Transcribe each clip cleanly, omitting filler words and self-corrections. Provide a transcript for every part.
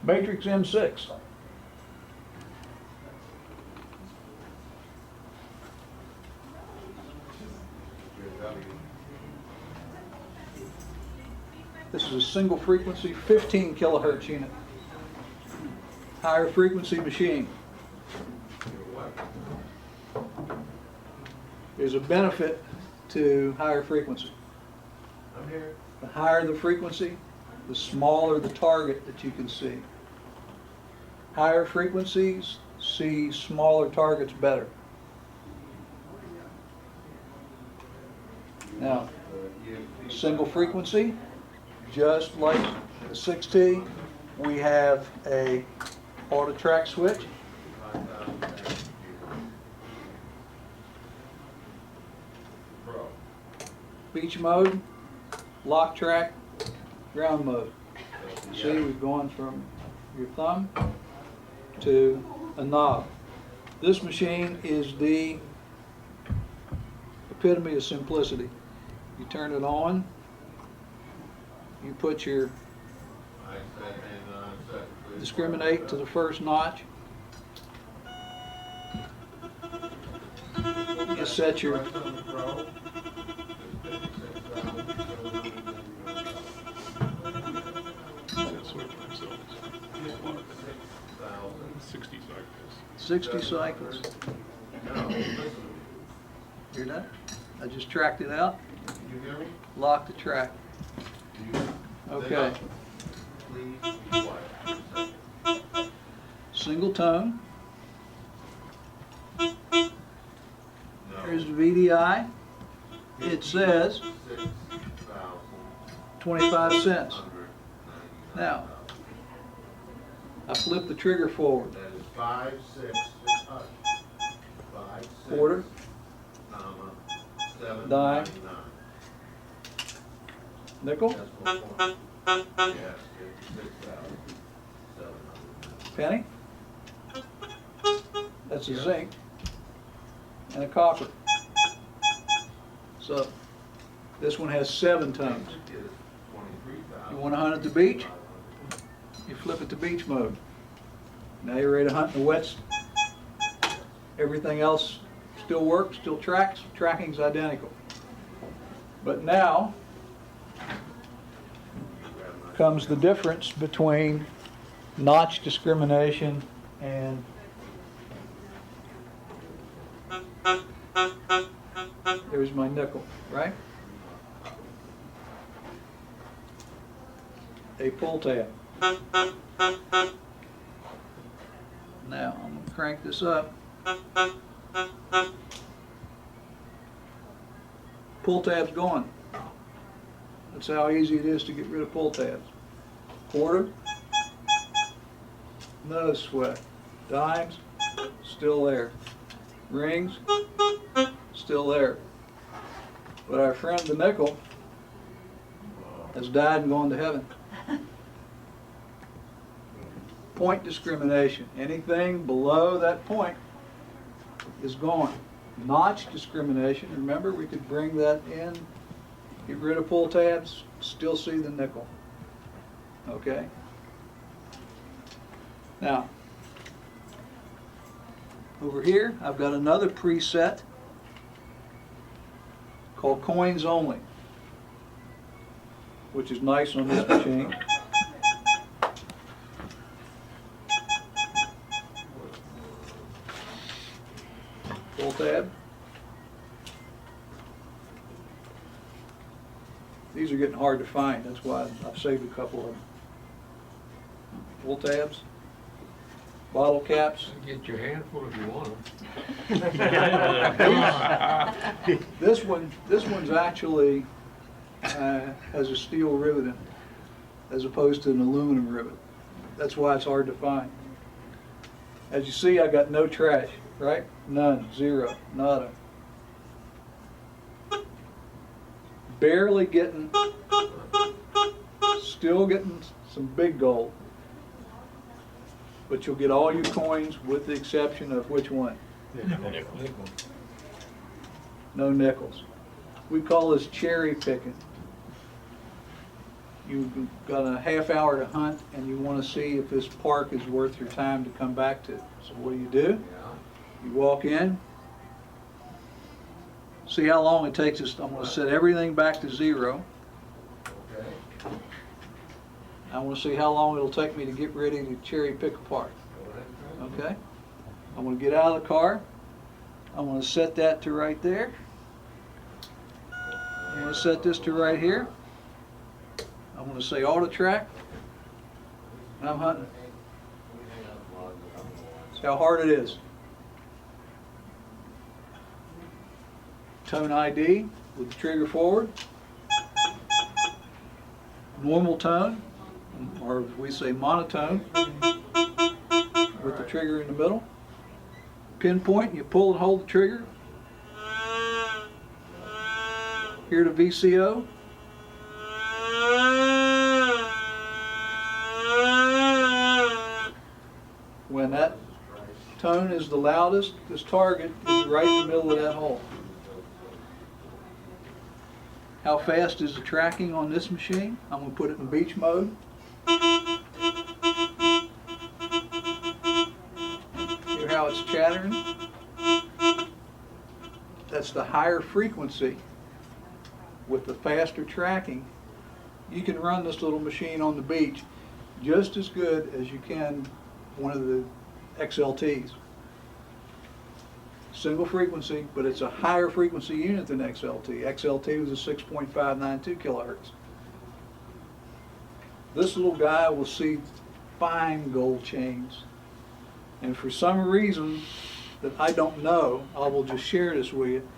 Matrix M6. This is a single frequency 15 kilohertz unit. Higher frequency machine. There's a benefit to higher frequency. I'm here. The higher the frequency, the smaller the target that you can see. Higher frequencies see smaller targets better. Now, single frequency, just like the 6T, we have a auto track switch. Beach mode, lock track, ground mode. See, we've gone from your thumb to a knob. This machine is the epitome of simplicity. You turn it on, you put your discriminate to the first notch. You set your $60 cycles. 60 cycles. Hear that? I just tracked it out. You hear me? Lock the track. Okay. Please be quiet. Single tone. No. Here's the VDI. It says 25 cents. Now, I flip the trigger forward. That is 5, 6, 5, 6, Quarter. comma, 7, Dime. 99. Nickel. That's what point. Yes, 56,799. Penny. That's a zinc. And a copper. So, this one has 7 tones. Basic is 23,000. You want to hunt at the beach? You flip it to beach mode. Now you're ready to hunt in the wets. Everything else still works, still tracks. Tracking's identical. But now comes the difference between notch discrimination and there's my nickel, right? A pull tab. Now I'm going to crank this up. Pull tab's gone. That's how easy it is to get rid of pull tabs. Quarter, no sweat. Dimes, still there. Rings, still there. But our friend the nickel has died and gone to heaven. Point discrimination. Anything below that point is gone. Notch discrimination, remember we could bring that in, get rid of pull tabs, still see the nickel. Okay? Now, over here I've got another preset called coins only, which is nice on this machine. Pull tab. These are getting hard to find, that's why I've saved a couple of them. Pull tabs, bottle caps. Get your handful if you want them. This one's actually has a steel rivet in it, as opposed to an aluminum rivet. That's why it's hard to find. As you see, I got no trash, right? None, zero, nada. Barely getting, still getting some big gold. But you'll get all your coins with the exception of which one? No nickels. We call this cherry picking. you've got a half hour to hunt and you want to see if this park is worth your time to come back to. So what do? Yeah. You walk in, see how long it takes us. I'm going to set everything back to 0. Okay. I want to see how long it'll take me to get ready to cherry pick apart. Okay? I'm going to get out of the car. I'm going to set that to right there. I'm going to set this to right here. I'm going to say auto track. And I'm hunting. See how hard it is. Tone ID with the trigger forward. Normal tone, or we say monotone, with the trigger in the middle. Pinpoint, you pull and hold the trigger. Here to VCO. When that tone is the loudest, this target is right in the middle of that hole. How fast is the tracking on this machine? I'm going to put it in beach mode. Hear how it's chattering? That's the higher frequency with the faster tracking. You can run this little machine on the beach just as good as you can one of the XLTs. Single frequency, but it's a higher frequency unit than XLT. XLT was a 6.592 kilohertz. This little guy will see fine gold chains. And for some reason that I don't know, I will just share this with you.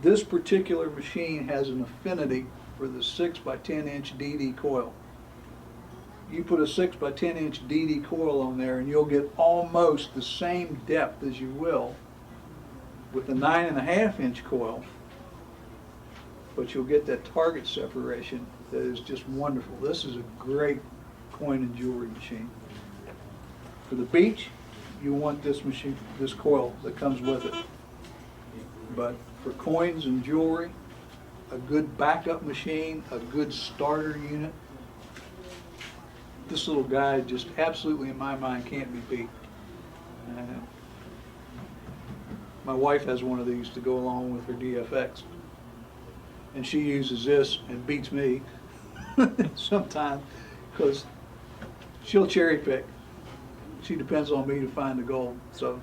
This particular machine has an affinity for the 6 by 10 inch DD coil. You put a 6 by 10 inch DD coil on there and you'll get almost the same depth as you will with the 9.5 inch coil, but you'll get that target separation that is just wonderful. This is a great coin and jewelry machine. For the beach, you want this machine, this coil that comes with it. But for coins and jewelry, a good backup machine, a good starter unit, this little guy just absolutely, in my mind, can't be beat. My wife has one of these to go along with her DFX. And she uses this and beats me sometimes because she'll cherry pick. She depends on me to find the gold. So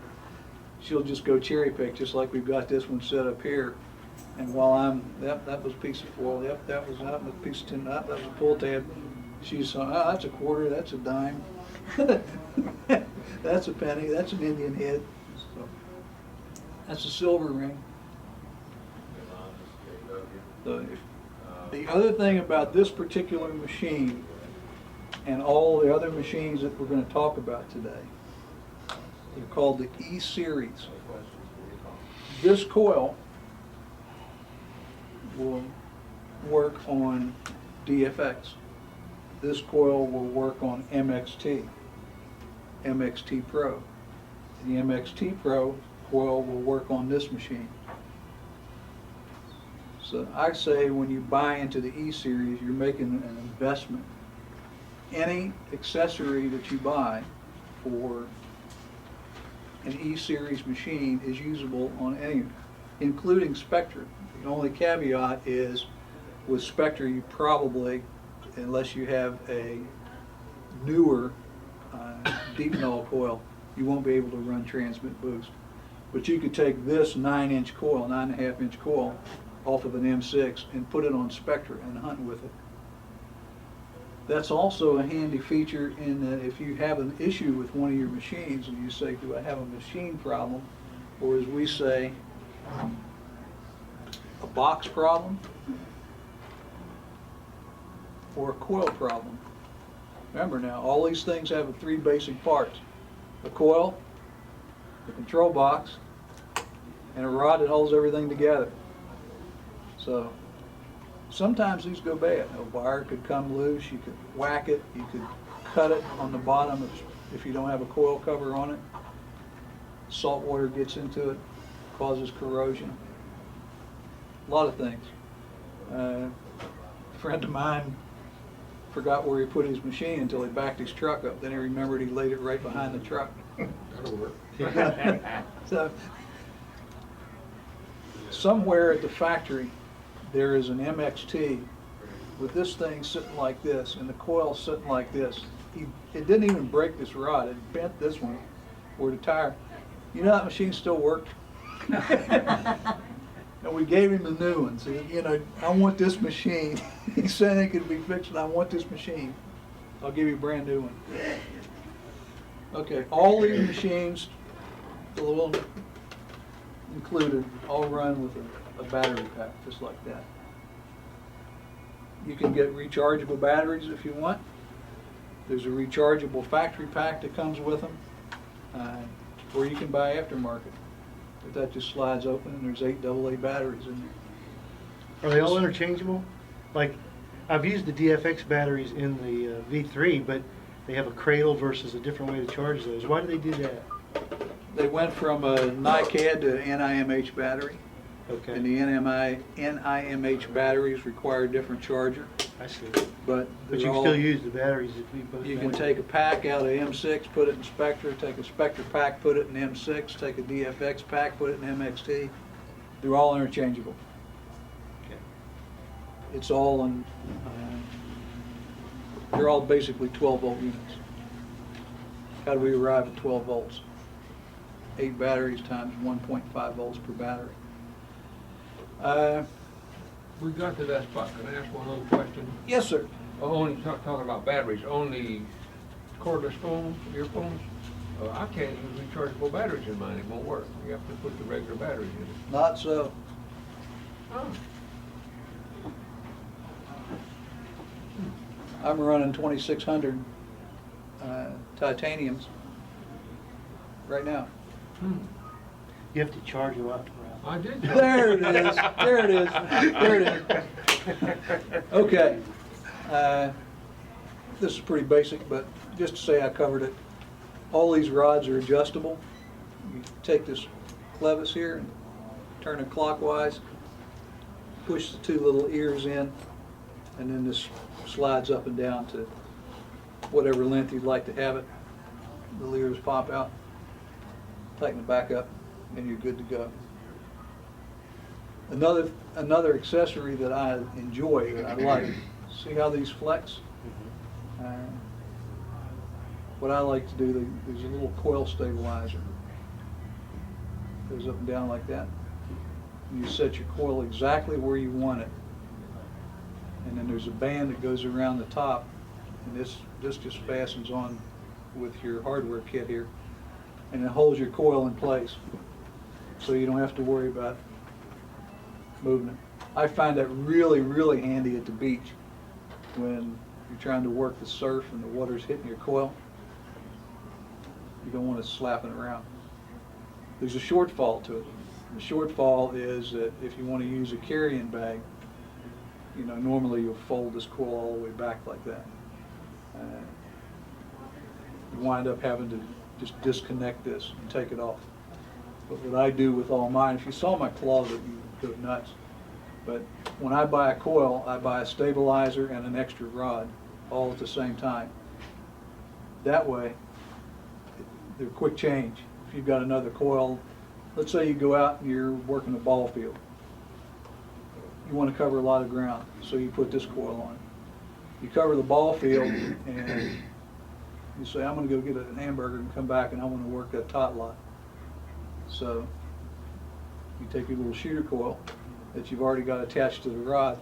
she'll just go cherry pick, just like we've got this one set up here. And while I'm, that was a piece of foil, yep, that was a piece of tin, that was a pull tab. She's, oh, that's a quarter, that's a dime. That's a penny, that's an Indian head. So, that's a silver ring. The other thing about this particular machine and all the other machines that we're going to talk about today, they're called the E-Series. This coil will work on DFX. This coil will work on MXT Pro. The MXT Pro coil will work on this machine. So I say when you buy into the E-Series, you're making an investment. Any accessory that you buy for an E-Series machine is usable on any, including Spectre. The only caveat is with Spectre you probably, unless you have a newer deep null coil, you won't be able to run transmit boost. But you could take this 9-inch coil, 9.5 inch coil off of an M6 and put it on Spectre and hunt with it. That's also a handy feature in that if you have an issue with one of your machines and you say, do I have a machine problem? Or as we say, a box problem or a coil problem. Remember now, all these things have 3 basic parts. A coil, the control box, and a rod that holds everything together. So sometimes these go bad. A wire could come loose, you could whack it, you could cut it on the bottom if you don't have a coil cover on it. Salt water gets into it, causes corrosion. A lot of things. A friend of mine forgot where he put his machine until he backed his truck up. Then he remembered he laid it right behind the truck. That'll work. So, somewhere at the factory, there is an MXT with this thing sitting like this and the coil sitting like this. It didn't even break this rod, it bent this one where the tire. You know that machine still worked? And we gave him the new one. So, you know, I want this machine. He said it could be fixed, and I want this machine. I'll give you a brand new one. Okay, all these machines, the little included, all run with a battery pack, just like that. You can get rechargeable batteries if you want. There's a rechargeable factory pack that comes with them, or you can buy aftermarket. But that just slides open and there's 8 AA batteries in there. Are they all interchangeable? Like, I've used the DFX batteries in the V3, but they have a cradle versus a different way to charge those. Why do they do that? They went from a NiCad to NIMH battery. Okay, And the NIMH batteries require a different charger. I see. But But they're you all- still use the batteries if we both. You can take a pack out of M6, put it in Spectre, take a Spectre pack, put it in M6, take a DFX pack, put it in MXT. They're all interchangeable. Okay. It's all in, they're all basically 12-volt units. How do we arrive at 12 volts? 8 batteries times 1.5 volts per battery. We got to that spot. Can I ask one other question? Yes, sir. Only talking about batteries, only cordless phones, earphones? I can't use rechargeable batteries in mine. It won't work. You have to put the regular batteries in it. Not so. Oh. I'm running 2600 titaniums right now. You have to charge a lot. I did. There it is. There it is. There it is. Okay. This is pretty basic, but just to say I covered it. All these rods are adjustable. You take this clevis here and turn it clockwise, push the 2 little ears in, and then this slides up and down to whatever length you'd like to have it. The ears pop out, tighten it back up, and you're good to go. Another accessory that I enjoy, that I like, see how these flex? What I like to do, there's a little coil stabilizer. Goes up and down like that. And you set your coil exactly where you want it. And then there's a band that goes around the top, and this just fastens on with your hardware kit here, and it holds your coil in place, so you don't have to worry about moving it. I find that really, really handy at the beach when you're trying to work the surf and the water's hitting your coil. You don't want it slapping around. There's a shortfall to it. The shortfall is that if you want to use a carrying bag, you know, normally you'll fold this coil all the way back like that. You wind up having to just disconnect this and take it off. But what I do with all mine, if you saw my closet, you'd go nuts. But when I buy a coil, I buy a stabilizer and an extra rod all at the same time. That way, they're quick change. If you've got another coil, let's say you go out and you're working a ball field. You want to cover a lot of ground, so you put this coil on. You cover the ball field and you say, I'm going to go get a hamburger and come back and I want to work that tot lot. So you take your little shooter coil that you've already got attached to the rod.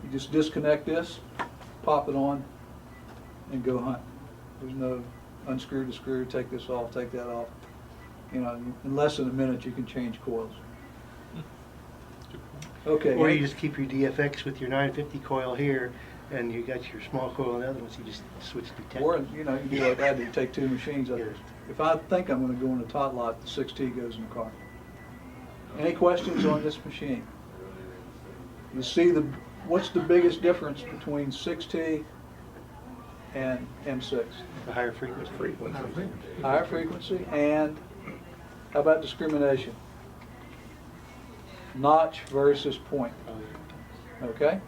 You just disconnect this, pop it on, and go hunt. There's no unscrew to screw, take this off, take that off. You know, in less than a minute you can change coils. Okay. Or you just keep your DFX with your 950 coil here, and you got your small coil on the other one, so you just switch Detector. Or, you know, you do like I do, take 2 machines. If I think I'm going to go in a tot lot, the 6T goes in the car. Any questions on this machine? You see what's the biggest difference between 6T and M6? The higher frequency. Higher frequency, and how about discrimination? Notch versus point, okay?